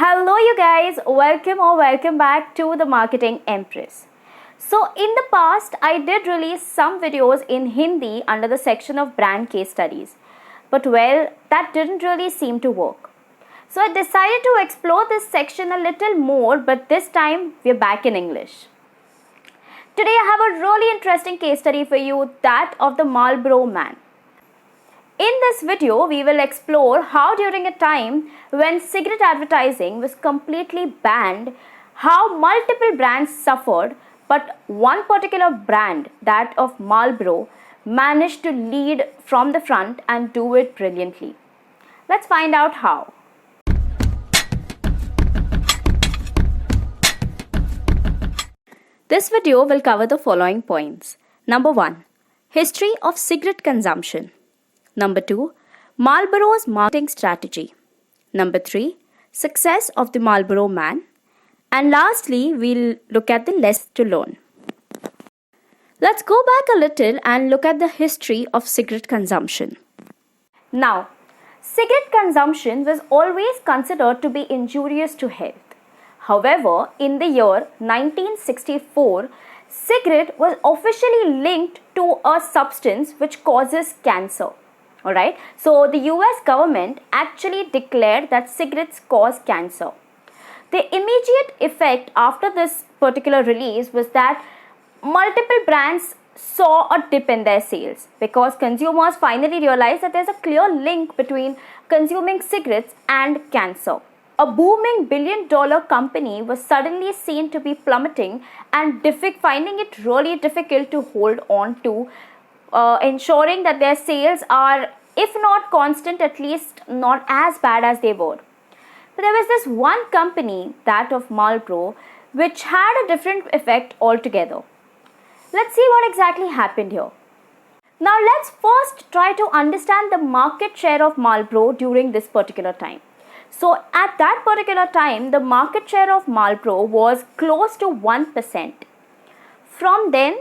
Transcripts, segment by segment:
Hello, you guys. Welcome back to the Marketing Empress. So, in the past, I did release some videos in Hindi under the section of brand case studies. But that didn't really seem to work. So, I decided to explore this section a little more, but this time we're back in English. Today, I have a really interesting case study for you, that of the Marlboro Man. In this video, we will explore how during a time when cigarette advertising was completely banned, how multiple brands suffered, but one particular brand, that of Marlboro, managed to lead from the front and do it brilliantly. Let's find out how. This video will cover the following points. Number 1. History of cigarette consumption. Number 2. Marlboro's marketing strategy. Number 3. Success of the Marlboro Man. And lastly, we'll look at the lessons to learn. Let's go back a little and look at the history of cigarette consumption. Now, cigarette consumption was always considered to be injurious to health. However, in the year 1964, cigarette was officially linked to a substance which causes cancer. Alright, so the US government actually declared that cigarettes cause cancer. The immediate effect after this particular release was that multiple brands saw a dip in their sales because consumers finally realized that there's a clear link between consuming cigarettes and cancer. A booming billion-dollar company was suddenly seen to be plummeting and finding it really difficult to hold on to, ensuring that their sales are, if not constant, at least not as bad as they were. But there was this one company, that of Marlboro, which had a different effect altogether. Let's see what exactly happened here. Now let's first try to understand the market share of Marlboro during this particular time. So at that particular time, the market share of Marlboro was close to 1%. From then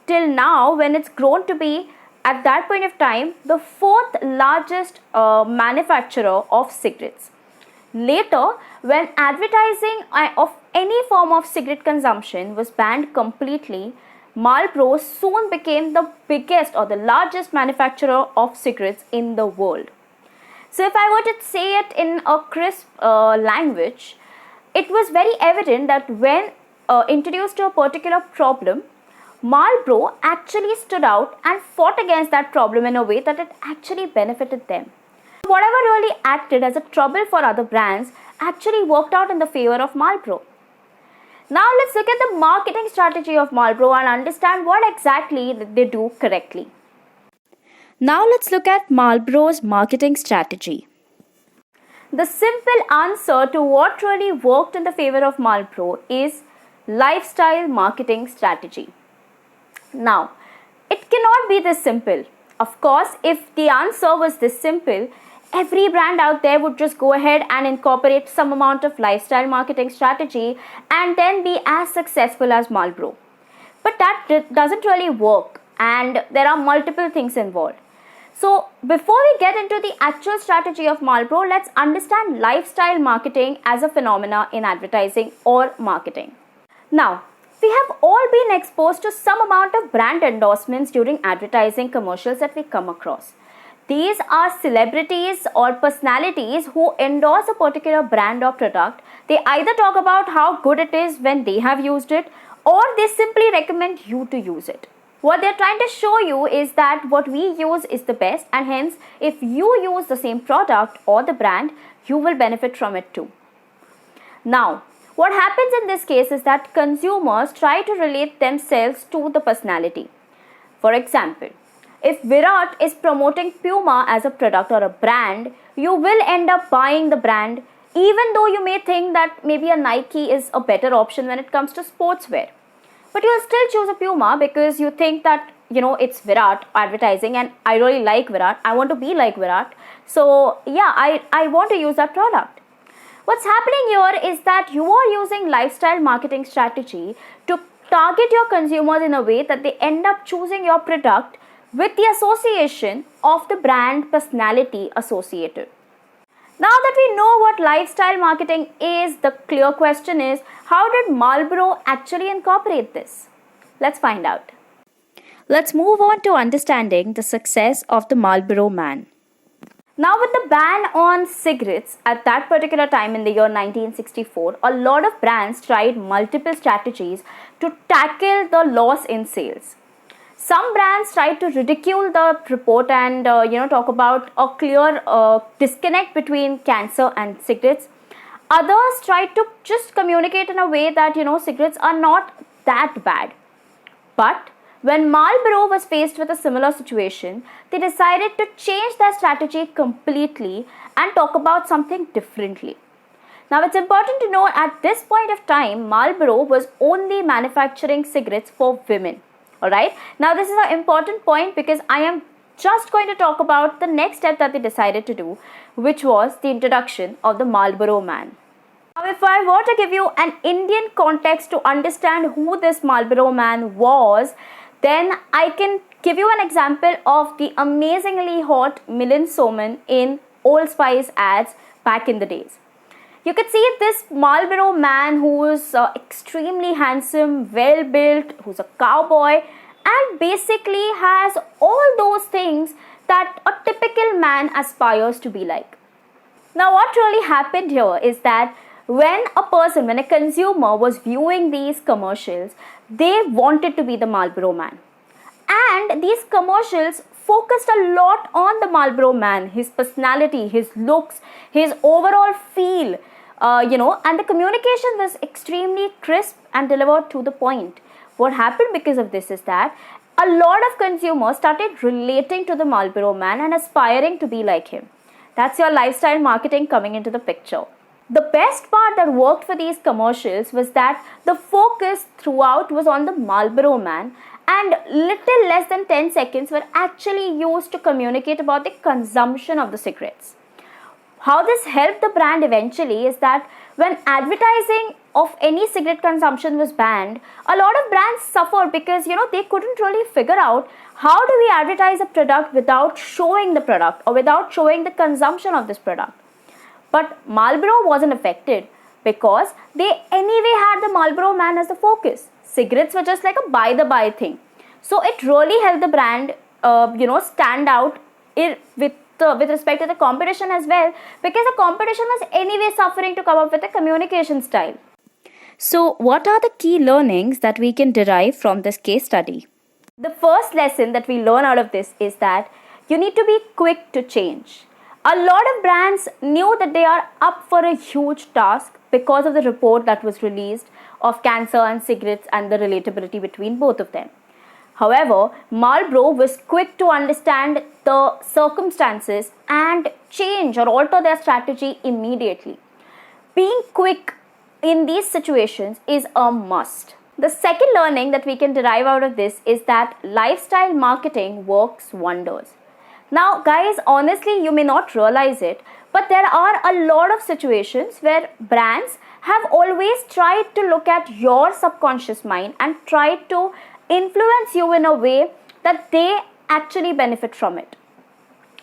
till now, when it's grown to be, at that point of time, the fourth largest manufacturer of cigarettes. Later, when advertising of any form of cigarette consumption was banned completely, Marlboro soon became the biggest or the largest manufacturer of cigarettes in the world. So if I were to say it in a crisp language, it was very evident that when introduced to a particular problem, Marlboro actually stood out and fought against that problem in a way that it actually benefited them. Whatever really acted as a trouble for other brands actually worked out in the favor of Marlboro. Now let's look at the marketing strategy of Marlboro and understand what exactly they do correctly. Now let's look at Marlboro's marketing strategy. The simple answer to what really worked in the favor of Marlboro is lifestyle marketing strategy. Now, it cannot be this simple. Of course, if the answer was this simple, every brand out there would just go ahead and incorporate some amount of lifestyle marketing strategy and then be as successful as Marlboro. But that doesn't really work, and there are multiple things involved. So, before we get into the actual strategy of Marlboro, let's understand lifestyle marketing as a phenomena in advertising or marketing. Now, we have all been exposed to some amount of brand endorsements during advertising commercials that we come across. These are celebrities or personalities who endorse a particular brand or product. They either talk about how good it is when they have used it, or they simply recommend you to use it. What they're trying to show you is that what we use is the best, and hence if you use the same product or the brand, you will benefit from it too. Now, what happens in this case is that consumers try to relate themselves to the personality. For example, if Virat is promoting Puma as a product or a brand, you will end up buying the brand, even though you may think that maybe a Nike is a better option when it comes to sportswear. But you'll still choose a Puma because you think that, it's Virat advertising and I really like Virat. I want to be like Virat. So, yeah, I want to use that product. What's happening here is that you are using lifestyle marketing strategy to target your consumers in a way that they end up choosing your product with the association of the brand personality associated. Now that we know what lifestyle marketing is, the clear question is, how did Marlboro actually incorporate this? Let's find out. Let's move on to understanding the success of the Marlboro Man. Now, with the ban on cigarettes at that particular time in the year 1964, a lot of brands tried multiple strategies to tackle the loss in sales. Some brands tried to ridicule the report and talk about a clear disconnect between cancer and cigarettes. Others tried to just communicate in a way that cigarettes are not that bad. But when Marlboro was faced with a similar situation, they decided to change their strategy completely and talk about something differently. Now, it's important to know at this point of time, Marlboro was only manufacturing cigarettes for women. Alright, now this is an important point because I am just going to talk about the next step that they decided to do, which was the introduction of the Marlboro Man. Now, if I were to give you an Indian context to understand who this Marlboro Man was, then I can give you an example of the amazingly hot Milind Soman in Old Spice ads back in the days. You could see this Marlboro Man who is extremely handsome, well built, who's a cowboy, and basically has all those things that a typical man aspires to be like. Now, what really happened here is that when a consumer was viewing these commercials, they wanted to be the Marlboro Man. And these commercials focused a lot on the Marlboro Man, his personality, his looks, his overall feel, and the communication was extremely crisp and delivered to the point. What happened because of this is that a lot of consumers started relating to the Marlboro Man and aspiring to be like him. That's your lifestyle marketing coming into the picture. The best part that worked for these commercials was that the focus throughout was on the Marlboro Man, and little less than 10 seconds were actually used to communicate about the consumption of the cigarettes. How this helped the brand eventually is that when advertising of any cigarette consumption was banned, a lot of brands suffered because they couldn't really figure out how do we advertise a product without showing the product or without showing the consumption of this product. But Marlboro wasn't affected because they anyway had the Marlboro Man as the focus. Cigarettes were just like a by-the-by thing. So it really helped the brand, stand out with respect to the competition as well, because the competition was anyway suffering to come up with a communication style. So, what are the key learnings that we can derive from this case study? The first lesson that we learn out of this is that you need to be quick to change. A lot of brands knew that they are up for a huge task because of the report that was released of cancer and cigarettes and the relatability between both of them. However, Marlboro was quick to understand the circumstances and change or alter their strategy immediately. Being quick in these situations is a must. The second learning that we can derive out of this is that lifestyle marketing works wonders. Now, guys, honestly, you may not realize it, but there are a lot of situations where brands have always tried to look at your subconscious mind and tried to influence you in a way that they actually benefit from it.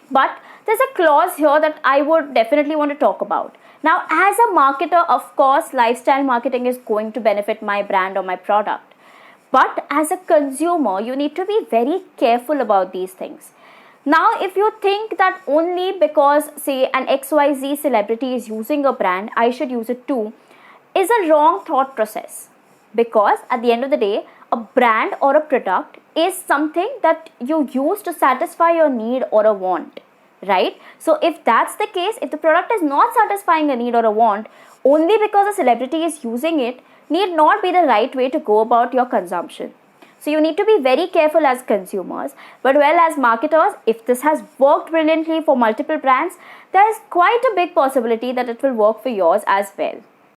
But there's a clause here that I would definitely want to talk about. Now, as a marketer, of course, lifestyle marketing is going to benefit my brand or my product. But as a consumer, you need to be very careful about these things. Now, if you think that only because, say, an XYZ celebrity is using a brand, I should use it too, is a wrong thought process. Because at the end of the day, a brand or a product is something that you use to satisfy your need or a want, right? So if that's the case, if the product is not satisfying a need or a want, only because a celebrity is using it, need not be the right way to go about your consumption. So you need to be very careful as consumers, but well, as marketers, if this has worked brilliantly for multiple brands, there is quite a big possibility that it will work for yours as well.